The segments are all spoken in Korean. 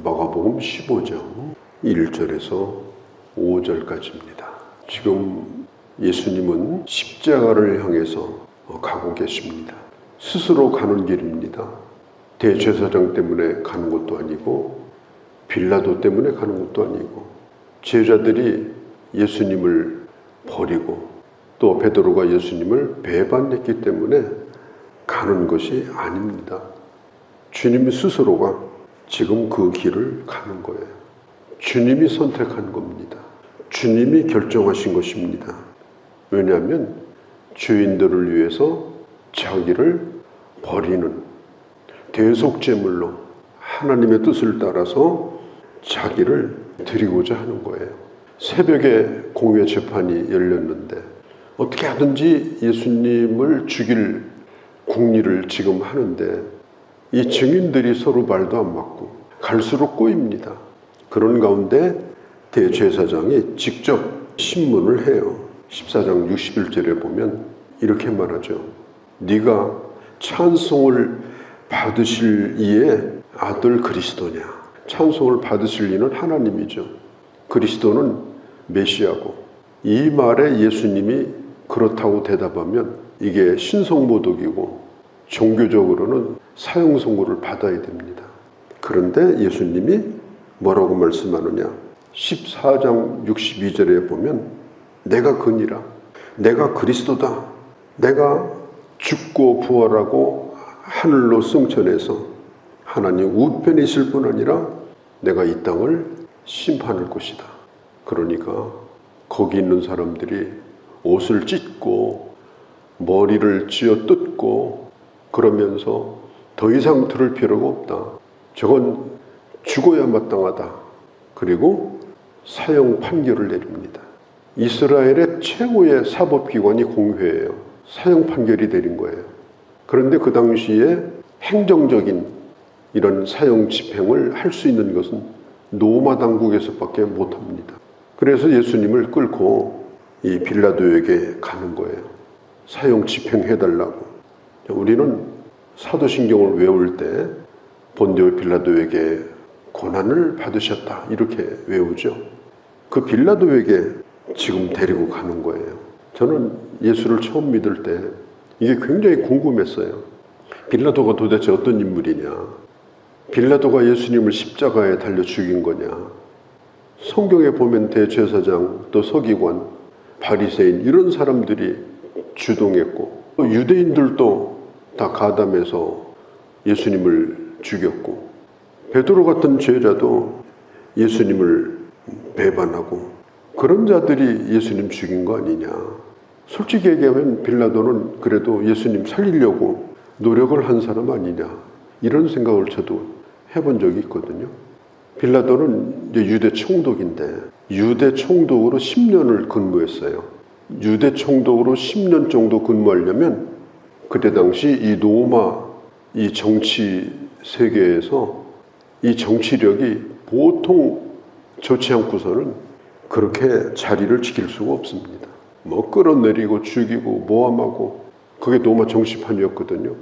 마가복음 15장 1절에서 5절까지입니다. 지금 예수님은 십자가를 향해서 가고 계십니다. 스스로 가는 길입니다. 대제사장 때문에 가는 것도 아니고 빌라도 때문에 가는 것도 아니고 제자들이 예수님을 버리고 또 베드로가 예수님을 배반했기 때문에 가는 것이 아닙니다. 주님 스스로가 지금 그 길을 가는 거예요. 주님이 선택한 겁니다. 주님이 결정하신 것입니다. 왜냐하면 죄인들을 위해서 자기를 버리는 대속제물로 하나님의 뜻을 따라서 자기를 드리고자 하는 거예요. 새벽에 공회 재판이 열렸는데 어떻게 하든지 예수님을 죽일 궁리를 지금 하는데 이 증인들이 서로 말도 안 맞고 갈수록 꼬입니다. 그런 가운데 대제사장이 직접 신문을 해요. 14장 61절에 보면 이렇게 말하죠. 네가 찬송을 받으실 이의 아들 그리스도냐. 찬송을 받으실 이는 하나님이죠. 그리스도는 메시아고. 이 말에 예수님이 그렇다고 대답하면 이게 신성모독이고 종교적으로는 사형 선고를 받아야 됩니다. 그런데 예수님이 뭐라고 말씀하느냐? 14장 62절에 보면 내가 그니라. 내가 그리스도다. 내가 죽고 부활하고 하늘로 승천해서 하나님 우편에 있을 뿐 아니라 내가 이 땅을 심판할 것이다. 그러니까 거기 있는 사람들이 옷을 찢고 머리를 쥐어 뜯고 그러면서 더 이상 들을 필요가 없다. 저건 죽어야 마땅하다. 그리고 사형 판결을 내립니다. 이스라엘의 최고의 사법기관이 공회예요. 사형 판결이 내린 거예요. 그런데 그 당시에 행정적인 이런 사형 집행을 할 수 있는 것은 로마 당국에서밖에 못합니다. 그래서 예수님을 끌고 이 빌라도에게 가는 거예요. 사형 집행해달라고. 우리는 사도신경을 외울 때 본디오 빌라도에게 고난을 받으셨다 이렇게 외우죠. 그 빌라도에게 지금 데리고 가는 거예요. 저는 예수를 처음 믿을 때 이게 굉장히 궁금했어요. 빌라도가 도대체 어떤 인물이냐. 빌라도가 예수님을 십자가에 달려 죽인 거냐. 성경에 보면 대제사장 또 서기관 바리새인 이런 사람들이 주동했고 또 유대인들도 다 가담해서 예수님을 죽였고 베드로 같은 제자도 예수님을 배반하고 그런 자들이 예수님 죽인 거 아니냐. 솔직히 얘기하면 빌라도는 그래도 예수님 살리려고 노력을 한 사람 아니냐 이런 생각을 저도 해본 적이 있거든요. 빌라도는 이제 유대 총독인데 유대 총독으로 10년을 근무했어요. 유대 총독으로 10년 정도 근무하려면 그때 당시 이 로마 이 정치 세계에서 이 정치력이 보통 좋지 않고서는 그렇게 자리를 지킬 수가 없습니다. 뭐 끌어내리고 죽이고 모함하고 그게 로마 정치판이었거든요.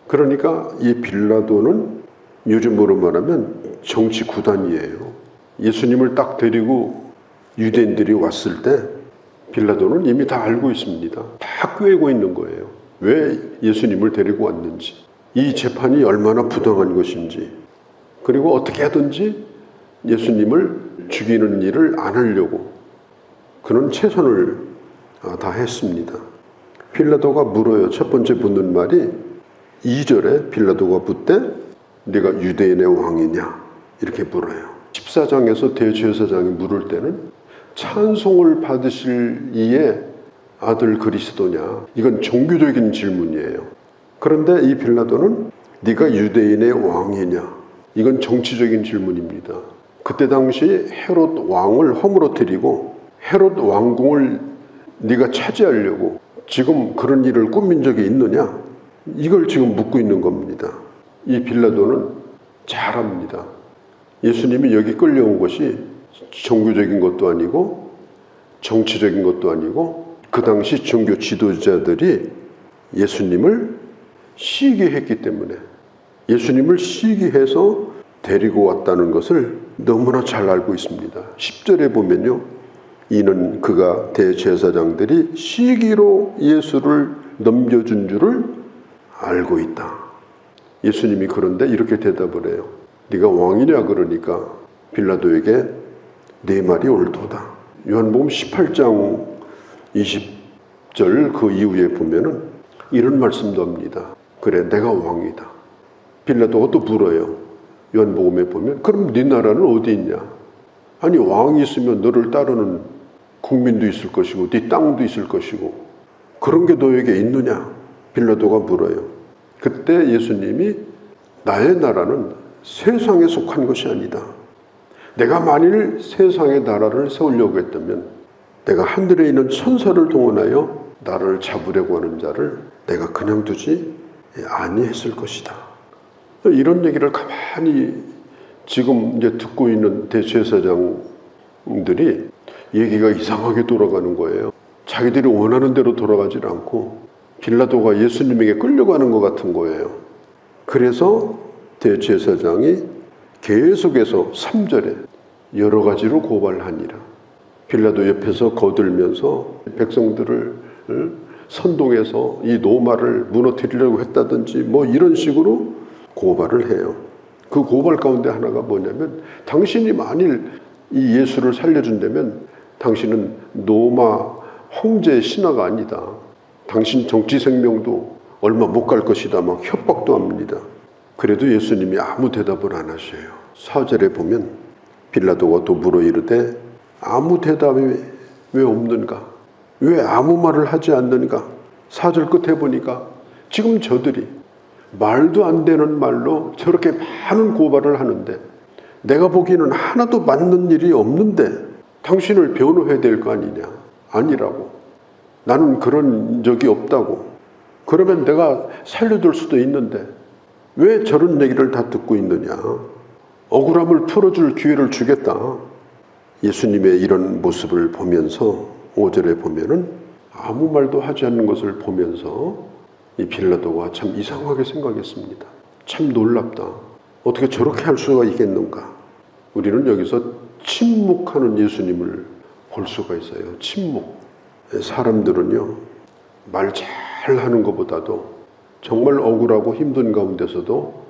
그러니까 이 빌라도는 요즘으로 말하면 정치 구단이에요. 예수님을 딱 데리고 유대인들이 왔을 때 빌라도는 이미 다 알고 있습니다. 다 꿰고 있는 거예요. 왜 예수님을 데리고 왔는지, 이 재판이 얼마나 부당한 것인지, 그리고 어떻게 하든지 예수님을 죽이는 일을 안 하려고 그는 최선을 다했습니다. 빌라도가 물어요. 첫 번째 묻는 말이 2절에 빌라도가 묻되 네가 유대인의 왕이냐 이렇게 물어요. 14장에서 대제사장이 물을 때는 찬송을 받으실 이의 아들 그리스도냐 이건 종교적인 질문이에요. 그런데 이 빌라도는 네가 유대인의 왕이냐 이건 정치적인 질문입니다. 그때 당시 헤롯 왕을 허물어뜨리고 헤롯 왕궁을 네가 차지하려고 지금 그런 일을 꾸민 적이 있느냐 이걸 지금 묻고 있는 겁니다. 이 빌라도는 잘합니다. 예수님이 여기 끌려온 것이 종교적인 것도 아니고 정치적인 것도 아니고 그 당시 종교 지도자들이 예수님을 시기했기 때문에 예수님을 시기해서 데리고 왔다는 것을 너무나 잘 알고 있습니다. 10절에 보면요. 이는 그가 대제사장들이 시기로 예수를 넘겨준 줄을 알고 있다. 예수님이 그런데 이렇게 대답을 해요. 네가 왕이냐 그러니까 빌라도에게 네 말이 옳도다. 요한복음 18장 20절 그 이후에 보면은 이런 말씀도 합니다. 그래 내가 왕이다. 빌라도가 또 물어요. 요한복음에 보면 그럼 네 나라는 어디 있냐? 아니 왕이 있으면 너를 따르는 국민도 있을 것이고 네 땅도 있을 것이고 그런 게 너에게 있느냐? 빌라도가 물어요. 그때 예수님이 나의 나라는 세상에 속한 것이 아니다. 내가 만일 세상의 나라를 세우려고 했다면 내가 하늘에 있는 천사를 동원하여 나를 잡으려고 하는 자를 내가 그냥 두지 아니했을 것이다. 이런 얘기를 가만히 지금 이제 듣고 있는 대제사장들이 얘기가 이상하게 돌아가는 거예요. 자기들이 원하는 대로 돌아가지 않고 빌라도가 예수님에게 끌려가는 것 같은 거예요. 그래서 대제사장이 계속해서 3절에 여러 가지로 고발하니라. 빌라도 옆에서 거들면서 백성들을 선동해서 이 노마를 무너뜨리려고 했다든지 뭐 이런 식으로 고발을 해요. 그 고발 가운데 하나가 뭐냐면 당신이 만일 이 예수를 살려준다면 당신은 노마 황제의 신하가 아니다. 당신 정치 생명도 얼마 못 갈 것이다. 막 협박도 합니다. 그래도 예수님이 아무 대답을 안 하셔요. 4절에 보면 빌라도가 또 물어 이르되 아무 대답이 왜 없는가? 왜 아무 말을 하지 않는가? 4절 끝에 보니까 지금 저들이 말도 안 되는 말로 저렇게 많은 고발을 하는데 내가 보기에는 하나도 맞는 일이 없는데 당신을 변호해야 될 거 아니냐? 아니라고. 나는 그런 적이 없다고. 그러면 내가 살려줄 수도 있는데 왜 저런 얘기를 다 듣고 있느냐? 억울함을 풀어줄 기회를 주겠다. 예수님의 이런 모습을 보면서 5절에 보면은 아무 말도 하지 않는 것을 보면서 이 빌라도가 참 이상하게 생각했습니다. 참 놀랍다. 어떻게 저렇게 할 수가 있겠는가? 우리는 여기서 침묵하는 예수님을 볼 수가 있어요. 침묵. 사람들은요, 말 잘하는 것보다도 정말 억울하고 힘든 가운데서도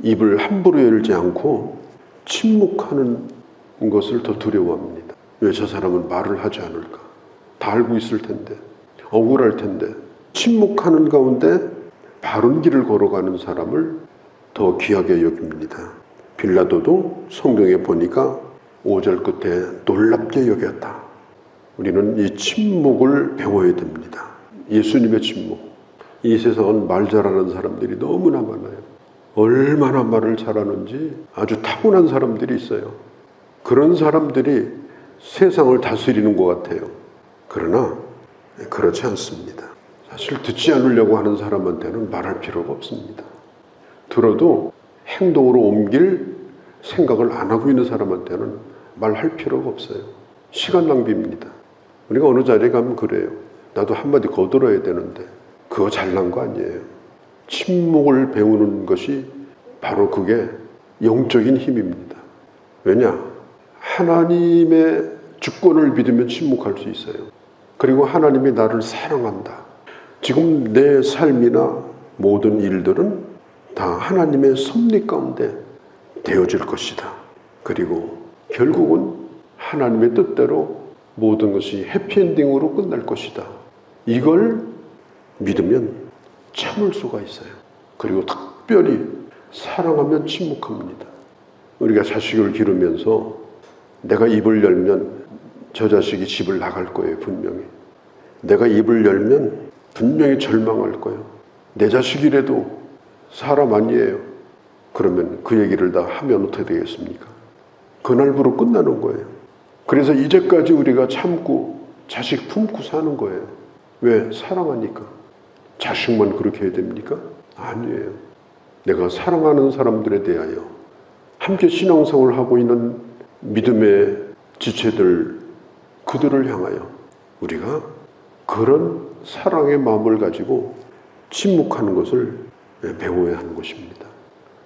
입을 함부로 열지 않고 침묵하는 것을 더 두려워합니다. 왜 저 사람은 말을 하지 않을까? 다 알고 있을 텐데, 억울할 텐데. 침묵하는 가운데 바른 길을 걸어가는 사람을 더 귀하게 여깁니다. 빌라도도 성경에 보니까 5절 끝에 놀랍게 여겼다. 우리는 이 침묵을 배워야 됩니다. 예수님의 침묵. 이 세상은 말 잘하는 사람들이 너무나 많아요. 얼마나 말을 잘하는지 아주 타고난 사람들이 있어요. 그런 사람들이 세상을 다스리는 것 같아요. 그러나 그렇지 않습니다. 사실 듣지 않으려고 하는 사람한테는 말할 필요가 없습니다. 들어도 행동으로 옮길 생각을 안 하고 있는 사람한테는 말할 필요가 없어요. 시간 낭비입니다. 우리가 어느 자리에 가면 그래요. 나도 한마디 거들어야 되는데 그거 잘난 거 아니에요. 침묵을 배우는 것이 바로 그게 영적인 힘입니다. 왜냐? 하나님의 주권을 믿으면 침묵할 수 있어요. 그리고 하나님이 나를 사랑한다. 지금 내 삶이나 모든 일들은 다 하나님의 섭리 가운데 되어질 것이다. 그리고 결국은 하나님의 뜻대로 모든 것이 해피엔딩으로 끝날 것이다. 이걸 믿으면 참을 수가 있어요. 그리고 특별히 사랑하면 침묵합니다. 우리가 자식을 기르면서 내가 입을 열면 저 자식이 집을 나갈 거예요. 분명히. 내가 입을 열면 분명히 절망할 거예요. 내 자식이라도 사람 아니에요. 그러면 그 얘기를 다 하면 어떻게 되겠습니까? 그날부로 끝나는 거예요. 그래서 이제까지 우리가 참고 자식 품고 사는 거예요. 왜? 사랑하니까. 자식만 그렇게 해야 됩니까? 아니에요. 내가 사랑하는 사람들에 대하여 함께 신앙생활을 하고 있는 믿음의 지체들, 그들을 향하여 우리가 그런 사랑의 마음을 가지고 침묵하는 것을 배워야 하는 것입니다.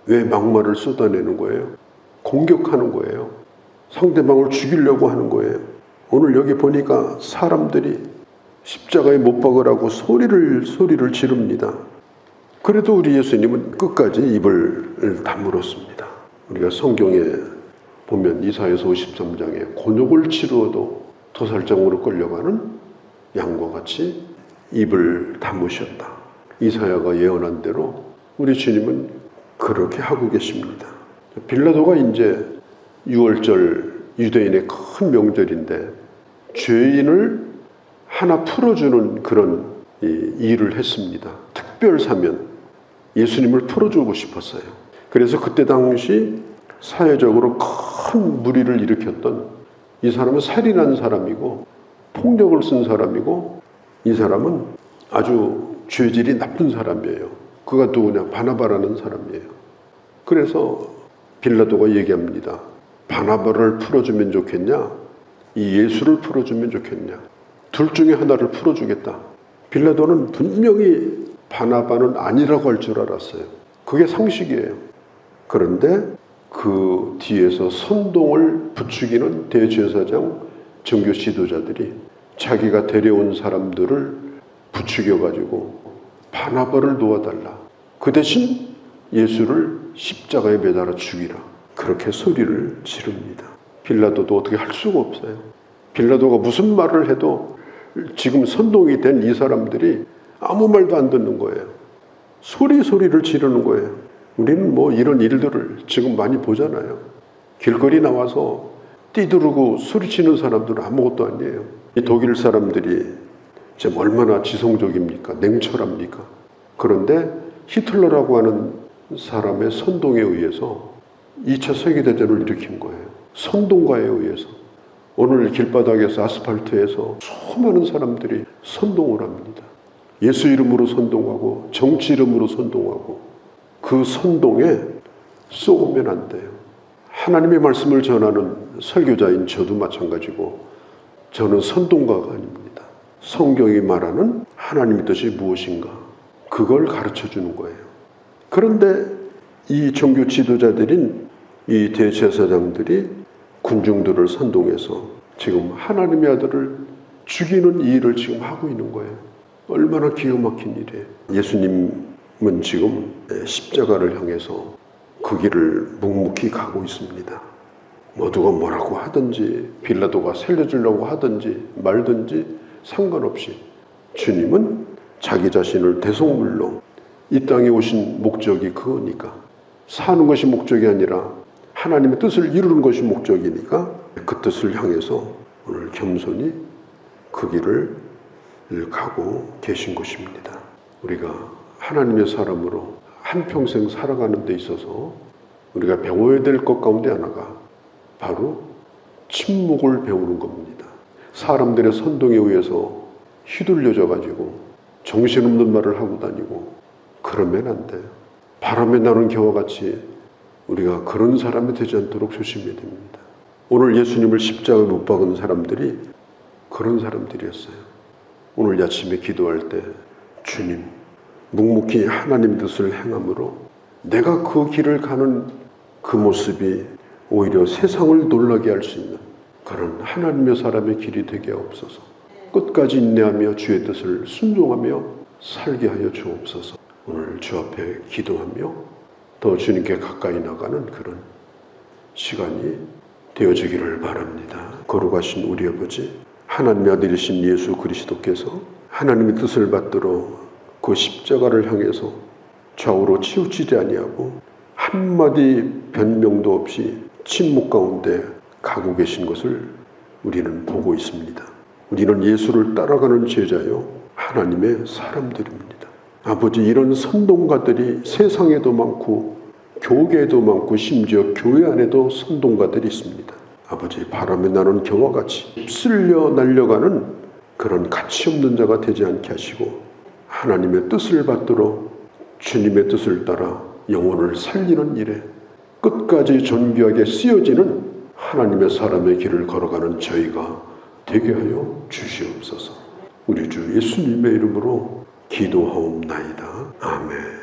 왜 막말을 쏟아내는 거예요? 공격하는 거예요. 상대방을 죽이려고 하는 거예요. 오늘 여기 보니까 사람들이 십자가에 못 박으라고 소리를 지릅니다. 그래도 우리 예수님은 끝까지 입을 다물었습니다. 우리가 성경에 보면 이사야서 53장에 곤욕을 치루어도 도살장으로 끌려가는 양과 같이 입을 다무셨다. 이사야가 예언한 대로 우리 주님은 그렇게 하고 계십니다. 빌라도가 이제 6월절 유대인의 큰 명절인데 죄인을 하나 풀어주는 그런 일을 했습니다. 특별 사면, 예수님을 풀어주고 싶었어요. 그래서 그때 당시 사회적으로 큰 무리를 일으켰던 이 사람은 살인한 사람이고 폭력을 쓴 사람이고 이 사람은 아주 죄질이 나쁜 사람이에요. 그가 누구냐? 바나바라는 사람이에요. 그래서 빌라도가 얘기합니다. 바나바를 풀어주면 좋겠냐? 이 예수를 풀어주면 좋겠냐? 둘 중에 하나를 풀어주겠다. 빌라도는 분명히 바나바는 아니라고 할 줄 알았어요. 그게 상식이에요. 그런데 그 뒤에서 선동을 부추기는 대제사장, 종교 지도자들이 자기가 데려온 사람들을 부추겨가지고 바나바를 놓아달라. 그 대신 예수를 십자가에 매달아 죽이라. 그렇게 소리를 지릅니다. 빌라도도 어떻게 할 수가 없어요. 빌라도가 무슨 말을 해도 지금 선동이 된 이 사람들이 아무 말도 안 듣는 거예요. 소리를 지르는 거예요. 우리는 뭐 이런 일들을 지금 많이 보잖아요. 길거리 나와서 띠두르고 소리치는 사람들은 아무것도 아니에요. 이 독일 사람들이 지금 얼마나 지성적입니까? 냉철합니까? 그런데 히틀러라고 하는 사람의 선동에 의해서 2차 세계대전을 일으킨 거예요. 선동가에 의해서. 오늘 길바닥에서 아스팔트에서 수많은 사람들이 선동을 합니다. 예수 이름으로 선동하고 정치 이름으로 선동하고 그 선동에 쏘면 안 돼요. 하나님의 말씀을 전하는 설교자인 저도 마찬가지고 저는 선동가가 아닙니다. 성경이 말하는 하나님의 뜻이 무엇인가 그걸 가르쳐 주는 거예요. 그런데 이 종교 지도자들인 이 대제사장들이 군중들을 선동해서 지금 하나님의 아들을 죽이는 이 일을 지금 하고 있는 거예요. 얼마나 기가 막힌 일이에요. 예수님은 지금 십자가를 향해서 그 길을 묵묵히 가고 있습니다. 모두가 뭐라고 하든지 빌라도가 살려주려고 하든지 말든지 상관없이 주님은 자기 자신을 대속물로 이 땅에 오신 목적이 그거니까 사는 것이 목적이 아니라 하나님의 뜻을 이루는 것이 목적이니까 그 뜻을 향해서 오늘 겸손히 그 길을 가고 계신 것입니다. 우리가 하나님의 사람으로 한평생 살아가는 데 있어서 우리가 배워야 될 것 가운데 하나가 바로 침묵을 배우는 겁니다. 사람들의 선동에 의해서 휘둘려져 가지고 정신없는 말을 하고 다니고 그러면 안 돼요. 바람에 나는 겨와 같이 우리가 그런 사람이 되지 않도록 조심해야 됩니다. 오늘 예수님을 십자가에 못 박은 사람들이 그런 사람들이었어요. 오늘 아침에 기도할 때 주님 묵묵히 하나님 뜻을 행함으로 내가 그 길을 가는 그 모습이 오히려 세상을 놀라게 할 수 있는 그런 하나님의 사람의 길이 되게 하옵소서. 끝까지 인내하며 주의 뜻을 순종하며 살게 하여 주옵소서. 오늘 주 앞에 기도하며 더 주님께 가까이 나가는 그런 시간이 되어지기를 바랍니다. 거룩하신 우리 아버지, 하나님의 아들이신 예수 그리스도께서 하나님의 뜻을 받들어 그 십자가를 향해서 좌우로 치우치지 아니하고 한마디 변명도 없이 침묵 가운데 가고 계신 것을 우리는 보고 있습니다. 우리는 예수를 따라가는 제자요 하나님의 사람들입니다. 아버지, 이런 선동가들이 세상에도 많고 교계에도 많고 심지어 교회 안에도 선동가들이 있습니다. 아버지, 바람에 나는 겨와 같이 휩쓸려 날려가는 그런 가치 없는 자가 되지 않게 하시고 하나님의 뜻을 받들어 주님의 뜻을 따라 영혼을 살리는 일에 끝까지 존귀하게 쓰여지는 하나님의 사람의 길을 걸어가는 저희가 되게 하여 주시옵소서. 우리 주 예수님의 이름으로 기도하옵나이다. 아멘.